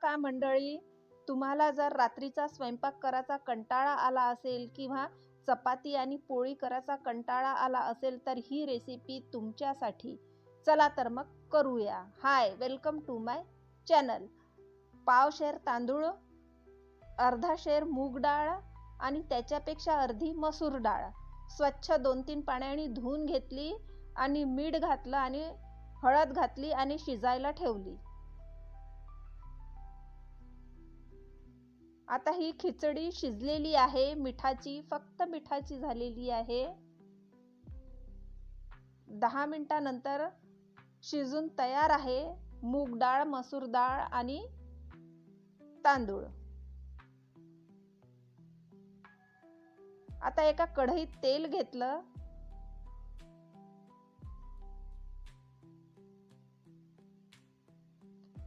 का मंडळी, तुम्हाला जर रात्रीचा स्वयंपाक करायचा कंटाळा आला असेल किंवा चपाती आणि पोळी करायचा कंटाळा आला असेल तर ही रेसिपी तुमच्यासाठी. चला तर मग करूया. हाय, वेलकम टू माय चॅनल. पाव शेर तांदूळ, अर्धा शेर मूग डाळ आणि त्याच्यापेक्षा अर्धी मसूर डाळ स्वच्छ 2-3 पाण्याने धुवून घेतली आणि मीठ घातलं आणि हळद घातली आणि शिजायला ठेवली. आता ही खिचडी शिजलेली आहे, मिठाची, फक्त मिठाची झालेली आहे. 10 मिनिटानंतर शिजून तयार आहे मूग डाळ, मसूर डाळ आणि तांदूळ. आता एका कढईत तेल घेतलं,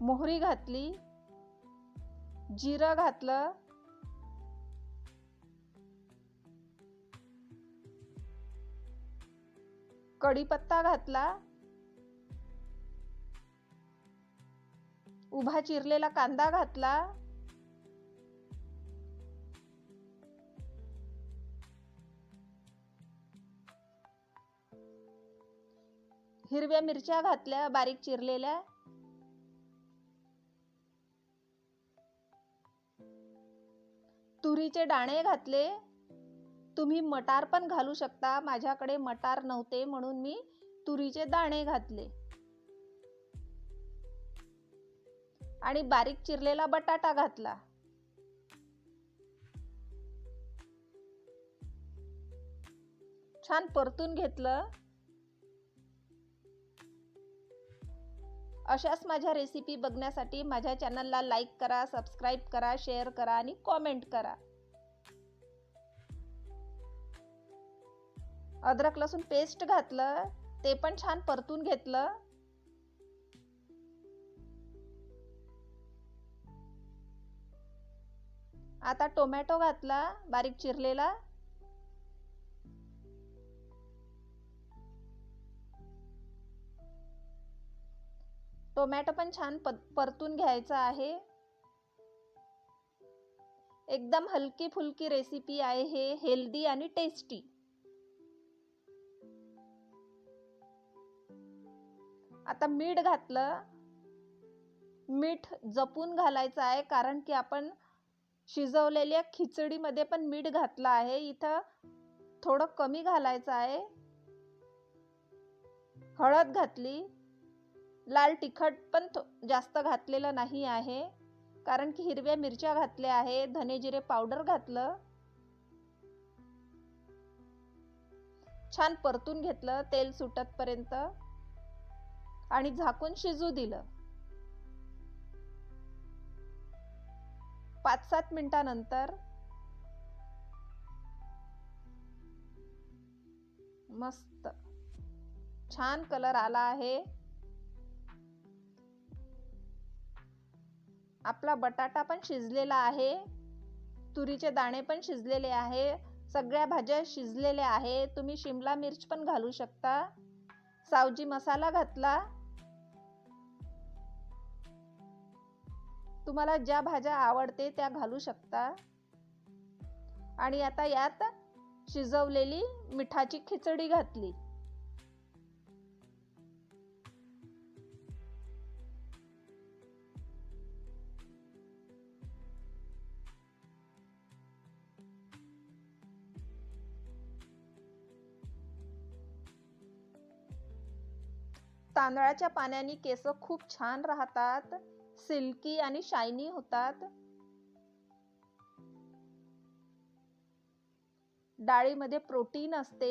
मोहरी घातली, जिरं घातलं, कढीपत्ता घातला, उभा चिरलेला कांदा घातला, हिरव्या मिरच्या घातल्या बारीक चिरलेल्या, तुरीचे दाणे घातले. तुम्ही मटार पण घालू शकता, माझ्याकडे मटार नव्हते म्हणून मी तुरीचे दाणे घातले. आणि बारीक चिरलेला बटाटा घातला. छान परतून घेतलं. अशाच माझ्या रेसिपी बघण्यासाठी माझ्या चॅनलला लाईक करा, सबस्क्राईब करा, शेअर करा आणि कॉमेंट करा. अद्रक लसूण पेस्ट घातलं, ते पण छान परतून घेतलं. आता टोमॅटो घातला बारीक चिरलेला. टोमॅटो पण छान परतून घ्यायचा आहे. एकदम हलकी फुलकी रेसिपी आहे, हे हेल्दी आणि टेस्टी. आता मीठ घातलं. मीठ जपून घालायचं आहे कारण की आपण शिजवलेल्या खिचडीमध्ये पण मीठ घातलं आहे. इथं थोडं कमी घालायचं आहे. हळद घातली. लाल तिखट पण जास्त घातलेलं नाही आहे कारण की हिरव्या मिरच्या घातल्या आहे. धने जिरे पावडर घातलं. छान परतून घेतलं तेल सुटतपर्यंत आणि झाकून शिजू दिलं. 5-7 मिनिटानंतर मस्त छान कलर आला आहे. आपला बटाटा पण शिजलेला आहे. तुरीचे दाणे पण शिजलेले आहे. सगळ्या भाज्या शिजलेल्या आहे. तुम्ही शिमला मिर्च पण घालू शकता. सावजी मसाला घातला. तुम्हाला ज्या भाज्या आवडते त्या घालू शकता. आणि आता यात शिजवलेली मिठाची खिचडी घातली. तांदळाच्या पाण्याने केस खूप छान राहतात, सिल्की आणि शायनी होतात. डाळीमध्ये प्रोटीन असते.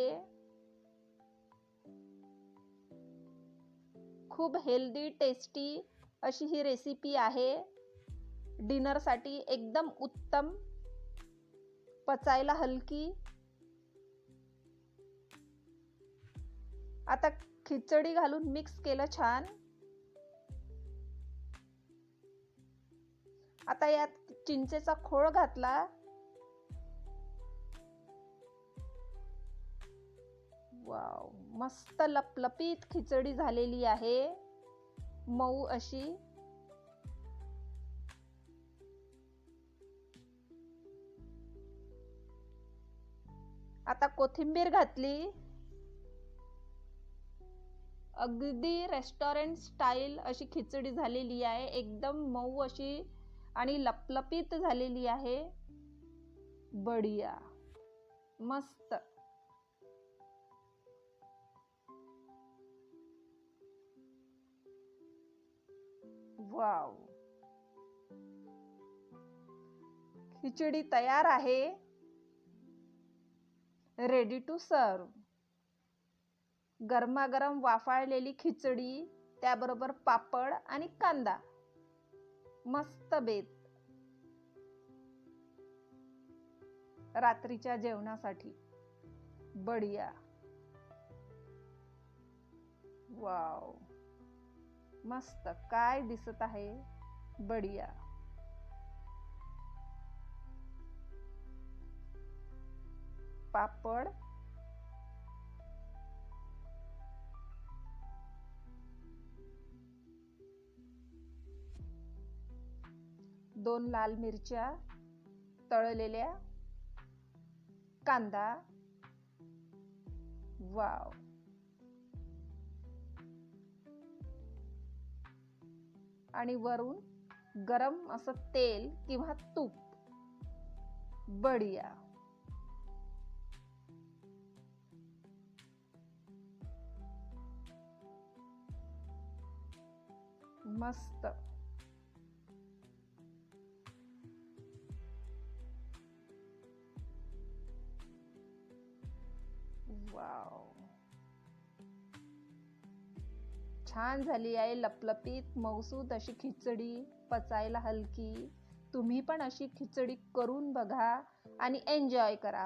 खूप हेल्दी टेस्टी अशी ही रेसिपी आहे. डिनरसाठी एकदम उत्तम, पचायला हलकी. आता खिचडी घालून मिक्स केलं छान. आता यात चिंचेचा खोळ घातला. वाव, मस्त लपलपीत खिचडी झालेली आहे, मऊ अशी. आता कोथिंबीर घातली. अगदी रेस्टॉरंट स्टाईल अशी खिचडी झालेली आहे. एकदम मऊ अशी आणि लपलपीत झालेली आहे. बढिया, मस्त. वाव, खिचडी तयार आहे. Ready to serve. गरमागरम वाफाळलेली खिचडी, त्याबरोबर पापड आणि कांदा. मस्त बेत रात्रीच्या जेवणासाठी. बढिया. वाव, मस्त. काय दिसत आहे. बढिया. पापड, दोन लाल मिरच्या तळलेल्या, कांदा. वाव, आणि वरून गरम असं तेल किंवा तूप. बढिया. मस्त. वाव, छान झाली आहे. लपलपीत मऊसूद अशी खिचडी, पचायला हलकी. तुम्ही पण अशी खिचडी करून बघा आणि एन्जॉय करा.